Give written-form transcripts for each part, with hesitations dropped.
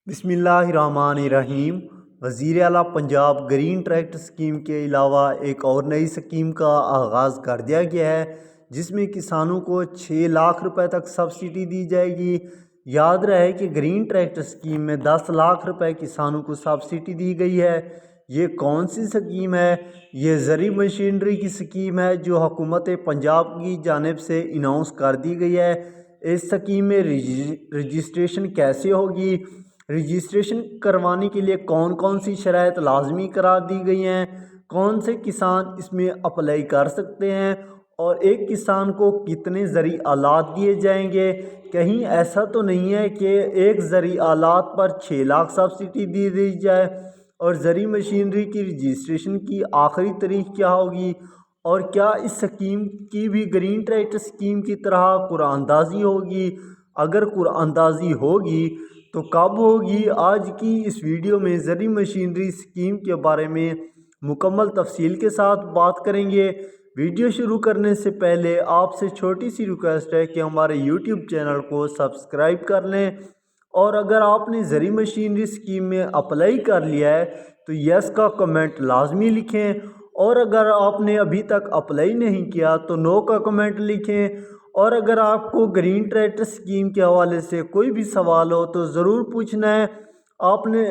बिस्मिल्लाहिर्रहमानिर्रहीम। वज़ीर आला पंजाब ग्रीन ट्रैक्टर स्कीम के अलावा एक और नई स्कीम का आगाज़ कर दिया गया है, जिसमें किसानों को 6 लाख रुपए तक सब्सिडी दी जाएगी। याद रहे कि ग्रीन ट्रैक्टर स्कीम में 10 लाख रुपए किसानों को सब्सिडी दी गई है। ये कौन सी स्कीम है? ये ज़री मशीनरी की स्कीम है जो हुकूमत पंजाब की जानिब से अनाउंस कर दी गई है। इस स्कीम में रजिस्ट्रेशन कैसे होगी, रजिस्ट्रेशन करवाने के लिए कौन कौन सी शराइत लाजमी करार दी गई हैं, कौन से किसान इसमें अप्लाई कर सकते हैं और एक किसान को कितने ज़री आलात दिए जाएंगे। कहीं ऐसा तो नहीं है कि एक ज़री आलात पर 6 लाख सब्सिडी दी जाए। और ज़री मशीनरी की रजिस्ट्रेशन की आखिरी तारीख क्या होगी, और क्या इस स्कीम की भी ग्रीन ट्रैक्टर स्कीम की तरह कुरानंदाज़ी होगी? अगर कुरानंदाज़ी होगी तो कब होगी? आज की इस वीडियो में ज़री मशीनरी स्कीम के बारे में मुकम्मल तफसील के साथ बात करेंगे। वीडियो शुरू करने से पहले आपसे छोटी सी रिक्वेस्ट है कि हमारे यूट्यूब चैनल को सब्सक्राइब कर लें, और अगर आपने ज़री मशीनरी स्कीम में अप्लाई कर लिया है तो यस का कमेंट लाजमी लिखें, और अगर आपने अभी तक अप्लाई नहीं किया तो नो का कमेंट लिखें। और अगर आपको ग्रीन ट्रैक्टर स्कीम के हवाले से कोई भी सवाल हो तो ज़रूर पूछना है आपने।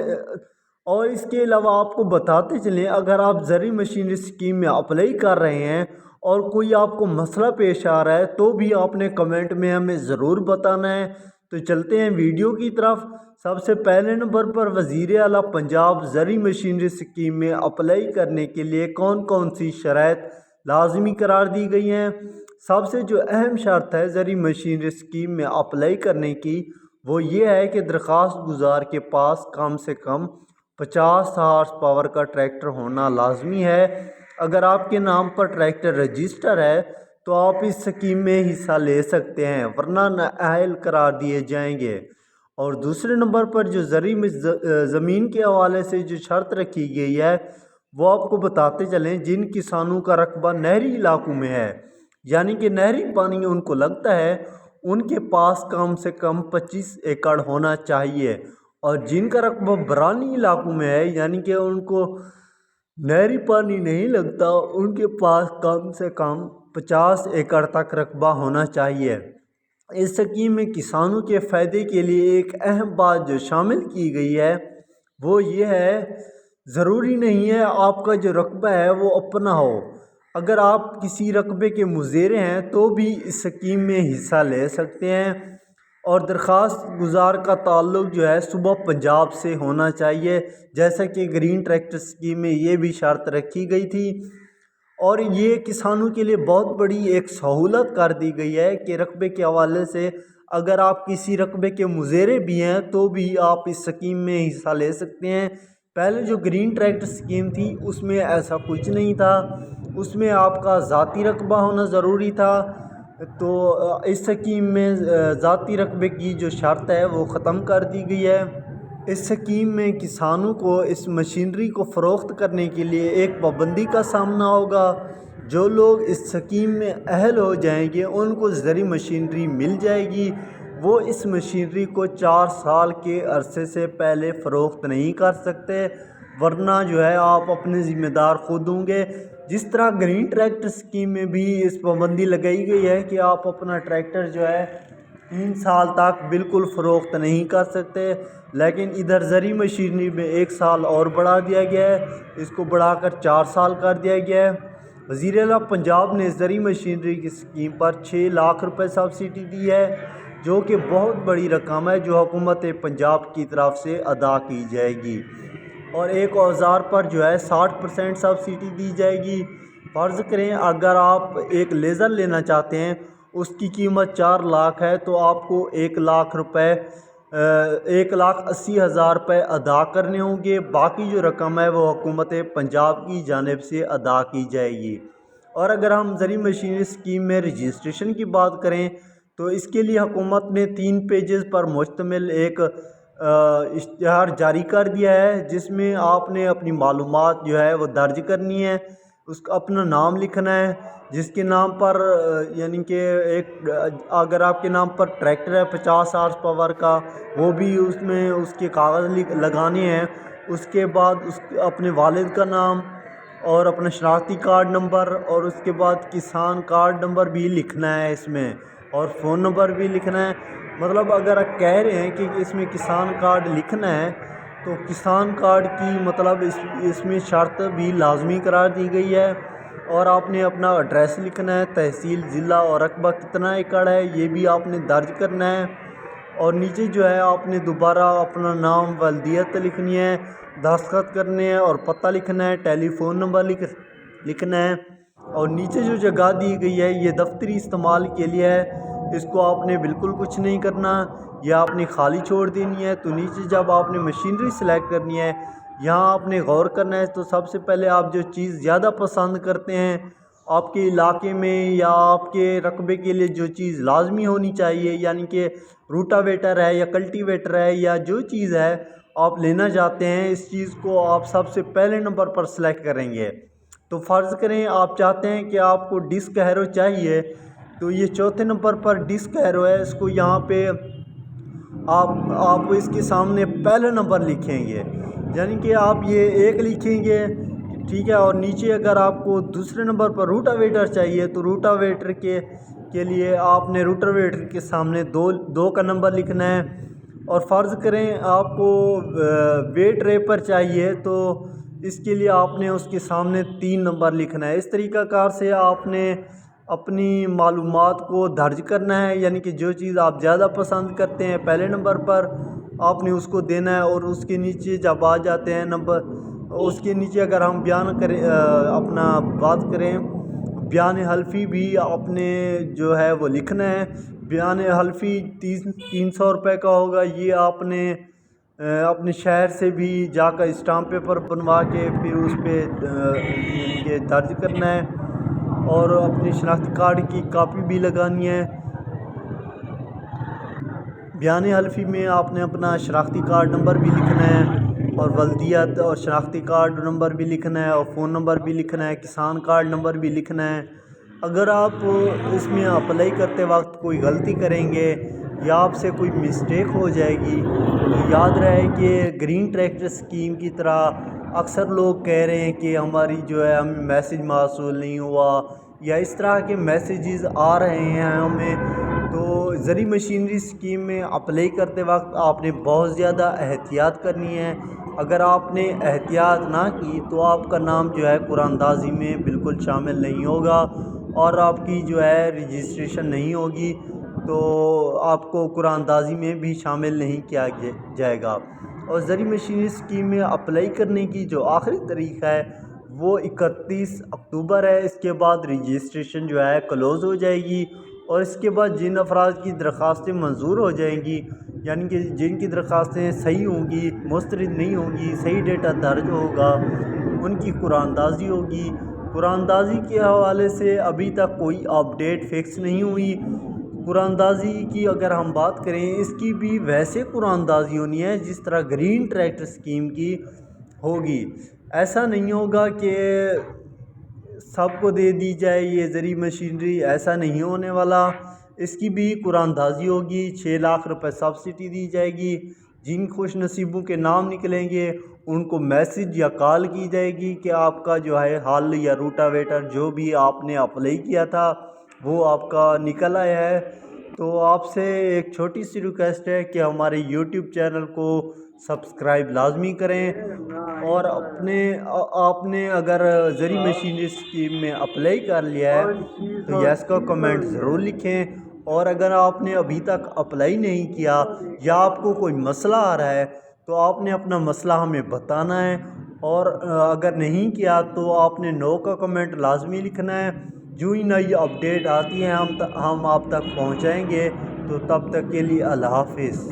और इसके अलावा आपको बताते चलें, अगर आप ज़री मशीनरी स्कीम में अप्लाई कर रहे हैं और कोई आपको मसला पेश आ रहा है तो भी आपने कमेंट में हमें ज़रूर बताना है। तो चलते हैं वीडियो की तरफ। सबसे पहले नंबर पर वज़ीर आला पंजाब ज़री मशीनरी स्कीम में अप्लाई करने के लिए कौन कौन सी शराइत लाजमी करार दी गई हैं। सबसे जो अहम शर्त है ज़री मशीनरी स्कीम में अप्लाई करने की, वो ये है कि दरख्वास्त गुजार के पास कम से कम 50 हार्स पावर का ट्रैक्टर होना लाजमी है। अगर आपके नाम पर ट्रैक्टर रजिस्टर है तो आप इस स्कीम में हिस्सा ले सकते हैं, वरना नाअहल करार दिए जाएंगे। और दूसरे नंबर पर जो ज़मीन के हवाले से जो शर्त रखी गई है वो आपको बताते चलें। जिन किसानों का रकबा नहरी इलाकों में है, यानी कि नहरी पानी उनको लगता है, उनके पास कम से कम 25 एकड़ होना चाहिए। और जिनका रकबा बरानी इलाकों में है, यानी कि उनको नहरी पानी नहीं लगता, उनके पास कम से कम 50 एकड़ तक रकबा होना चाहिए। इस स्कीम में किसानों के फ़ायदे के लिए एक अहम बात जो शामिल की गई है वो ये है, ज़रूरी नहीं है आपका जो रकबा है वो अपना हो। अगर आप किसी रकबे के मुज़ेरे हैं तो भी इस स्कीम में हिस्सा ले सकते हैं। और दरख्वास्त गुजार का ताल्लुक़ जो है सुबह पंजाब से होना चाहिए, जैसा कि ग्रीन ट्रैक्टर स्कीम में ये भी शर्त रखी गई थी। और ये किसानों के लिए बहुत बड़ी एक सहूलत कर दी गई है कि रकबे के हवाले से अगर आप किसी रकबे के मुज़ेरे भी हैं तो भी आप इस स्कीम में हिस्सा ले सकते हैं। पहले जो ग्रीन ट्रैक्टर स्कीम थी उसमें ऐसा कुछ नहीं था, उसमें आपका ज़ाती रकबा होना ज़रूरी था। तो इस स्कीम में ज़ाती रकबे की जो शर्त है वो ख़त्म कर दी गई है। इस स्कीम में किसानों को इस मशीनरी को फ़रोख्त करने के लिए एक पाबंदी का सामना होगा। जो लोग इस स्कीम में अहल हो जाएंगे उनको ज़री मशीनरी मिल जाएगी। वो इस मशीनरी को 4 साल के अरसे से पहले फ़रोख्त नहीं कर सकते, वरना जो है आप अपने ज़िम्मेदार खुद होंगे। जिस तरह ग्रीन ट्रैक्टर स्कीम में भी इस पाबंदी लगाई गई है कि आप अपना ट्रैक्टर जो है 3 साल तक बिल्कुल फ़रोख्त नहीं कर सकते, लेकिन इधर ज़री मशीनरी में 1 साल और बढ़ा दिया गया है, इसको बढ़ाकर 4 साल कर दिया गया है। वज़ीर आला पंजाब ने ज़री मशीनरी की स्कीम पर 6 लाख रुपए सब्सिडी दी है, जो कि बहुत बड़ी रकम है जो हुकूमत पंजाब की तरफ से अदा की जाएगी। और एक औज़ार पर जो है 60% सब्सिडी दी जाएगी। फ़र्ज़ करें अगर आप एक लेज़र लेना चाहते हैं, उसकी कीमत 4 लाख है, तो आपको 1 लाख रुपए 1,80,000 रुपये अदा करने होंगे। बाकी जो रकम है वो हुकूमत पंजाब की जानिब से अदा की जाएगी। और अगर हम ज़री मशीनरी स्कीम में रजिस्ट्रेशन की बात करें तो इसके लिए हुकूमत ने 3 पेजेस पर मुश्तमिल एक इश्तिहार जारी कर दिया है, जिसमें आपने अपनी मालूमात जो है वो दर्ज करनी है। اس کا اپنا نام لکھنا ہے، جس کے نام پر یعنی کہ اگر آپ کے نام پر ٹریکٹر ہے 50 ہارس پاور کا، وہ بھی اس میں اس کے کاغذ لگانے ہیں۔ اس کے بعد اپنے والد کا نام اور اپنا شناختی کارڈ نمبر، اور اس کے بعد کسان کارڈ نمبر بھی لکھنا ہے اس میں، اور فون نمبر بھی لکھنا ہے۔ مطلب اگر آپ کہہ رہے ہیں کہ اس میں کسان کارڈ لکھنا ہے، تو کسان کارڈ کی مطلب اس میں شرط بھی لازمی قرار دی گئی ہے، اور آپ نے اپنا ایڈریس لکھنا ہے، تحصیل، ضلع اور رقبہ کتنا ایکڑ ہے یہ بھی آپ نے درج کرنا ہے، اور نیچے جو ہے آپ نے دوبارہ اپنا نام، والدیت لکھنی ہے، دستخط کرنے ہیں، اور پتہ لکھنا ہے، ٹیلی فون نمبر لکھنا ہے، اور نیچے جو جگہ دی گئی ہے یہ دفتری استعمال کے لیے ہے، اس کو آپ نے بالکل کچھ نہیں کرنا، یا آپ نے خالی چھوڑ دینی ہے۔ تو نیچے جب آپ نے مشینری سلیکٹ کرنی ہے، یہاں آپ نے غور کرنا ہے۔ تو سب سے پہلے آپ جو چیز زیادہ پسند کرتے ہیں آپ کے علاقے میں یا آپ کے رقبے کے لیے، جو چیز لازمی ہونی چاہیے، یعنی کہ روٹاویٹر ہے یا کلٹیویٹر ہے یا جو چیز ہے آپ لینا چاہتے ہیں، اس چیز کو آپ سب سے پہلے نمبر پر سلیکٹ کریں گے۔ تو فرض کریں آپ چاہتے ہیں کہ آپ کو ڈسک ہیرو چاہیے، تو یہ چوتھے نمبر پر ڈسک ہیرو ہے، اس کو یہاں پہ آپ اس کے سامنے پہلا نمبر لکھیں گے، یعنی کہ آپ یہ 1 لکھیں گے، ٹھیک ہے۔ اور نیچے اگر آپ کو دوسرے نمبر پر روٹاویٹر چاہیے، تو روٹاویٹر کے لیے آپ نے روٹاویٹر کے سامنے 2 کا نمبر لکھنا ہے۔ اور فرض کریں آپ کو ویٹ ریپر چاہیے، تو اس کے لیے آپ نے اس کے سامنے 3 نمبر لکھنا ہے۔ اس طریقہ کار سے آپ نے اپنی معلومات کو درج کرنا ہے، یعنی کہ جو چیز آپ زیادہ پسند کرتے ہیں پہلے نمبر پر آپ نے اس کو دینا ہے، اور اس کے نیچے جب آ جاتے ہیں نمبر، اس کے نیچے اگر ہم اپنا بات کریں بیان حلفی بھی آپ نے جو ہے وہ لکھنا ہے۔ بیان حلفی 300 روپے کا ہوگا، یہ آپ نے اپنے شہر سے بھی جا کر اسٹامپ پیپر بنوا کے پھر اس پہ یہ درج کرنا ہے، اور اپنی شناختی کارڈ کی کاپی بھی لگانی ہے۔ بیان حلفی میں آپ نے اپنا شناختی کارڈ نمبر بھی لکھنا ہے، اور والدیت اور شناختی کارڈ نمبر بھی لکھنا ہے، اور فون نمبر بھی لکھنا ہے، کسان کارڈ نمبر بھی لکھنا ہے۔ اگر آپ اس میں اپلائی کرتے وقت کوئی غلطی کریں گے یا آپ سے کوئی مسٹیک ہو جائے گی، تو یاد رہے کہ گرین ٹریکٹر اسکیم کی طرح اکثر لوگ کہہ رہے ہیں کہ ہماری جو ہے ہمیں میسیج موصول نہیں ہوا، یا اس طرح کے میسیجز آ رہے ہیں ہمیں۔ تو زرعی مشینری اسکیم میں اپلائی کرتے وقت آپ نے بہت زیادہ احتیاط کرنی ہے۔ اگر آپ نے احتیاط نہ کی تو آپ کا نام جو ہے قرعہ اندازی میں بالکل شامل نہیں ہوگا، اور آپ کی جو ہے رجسٹریشن نہیں ہوگی، تو آپ کو قرعہ اندازی میں بھی شامل نہیں کیا جائے گا۔ اور زرعی مشینری اسکیم میں اپلائی کرنے کی جو آخری تاریخ ہے وہ 31 اکتوبر ہے۔ اس کے بعد رجسٹریشن جو ہے کلوز ہو جائے گی، اور اس کے بعد جن افراد کی درخواستیں منظور ہو جائیں گی، یعنی کہ جن کی درخواستیں صحیح ہوں گی، مسترد نہیں ہوں گی، صحیح ڈیٹا درج ہوگا، ان کی قرعہ اندازی ہوگی۔ قرعہ اندازی کے حوالے سے ابھی تک کوئی اپڈیٹ فکس نہیں ہوئی۔ قرعہ اندازی کی اگر ہم بات کریں، اس کی بھی ویسے قرعہ اندازی ہونی ہے جس طرح گرین ٹریکٹر اسکیم کی ہوگی۔ ایسا نہیں ہوگا کہ سب کو دے دی جائے یہ زرعی مشینری، ایسا نہیں ہونے والا۔ اس کی بھی قرعہ اندازی ہوگی، 6 لاکھ روپے سبسڈی دی جائے گی۔ جن خوش نصیبوں کے نام نکلیں گے ان کو میسج یا کال کی جائے گی کہ آپ کا جو ہے ہل یا روٹاویٹر جو بھی آپ نے اپلائی کیا تھا وہ آپ کا نکل آیا ہے۔ تو آپ سے ایک چھوٹی سی ریکویسٹ ہے کہ ہمارے یوٹیوب چینل کو سبسکرائب لازمی کریں، اور آپ نے اگر زرعی مشینری اسکیم میں اپلائی کر لیا ہے تو یس کا کمنٹ ضرور لکھیں، اور اگر آپ نے ابھی تک اپلائی نہیں کیا یا آپ کو کوئی مسئلہ آ رہا ہے تو آپ نے اپنا مسئلہ ہمیں بتانا ہے، اور اگر نہیں کیا تو آپ نے نو کا کمنٹ لازمی لکھنا ہے۔ جو ہی نئی اپڈیٹ آتی ہے ہم آپ تک پہنچائیں گے۔ تو تب تک کے لیے اللہ حافظ۔